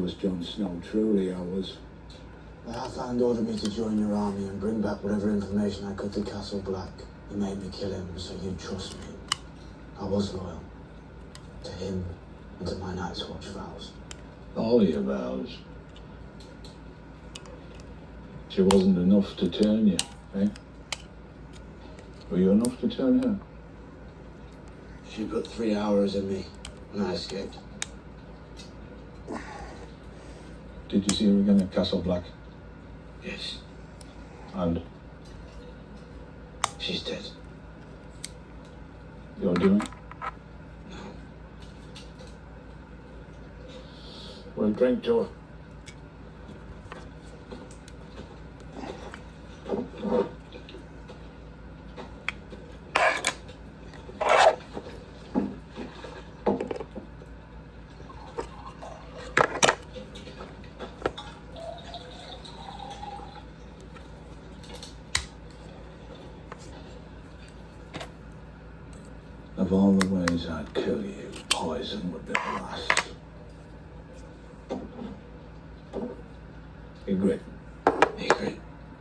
was Jon Snow, truly I was. The Halfhand ordered me to join your army and bring back whatever information I could to Castle Black. He made me kill him so you'd trust me. I was loyal. To him and to my Night's Watch vows. All your vows. She wasn't enough to turn you, eh? Were you enough to turn her? She put 3 hours in me when I escaped. Did you see her again at Castle Black? Yes. And She's dead. you're doing? No. Well, drink to her. Of all the ways I'd kill you, poison would be the last. You're great.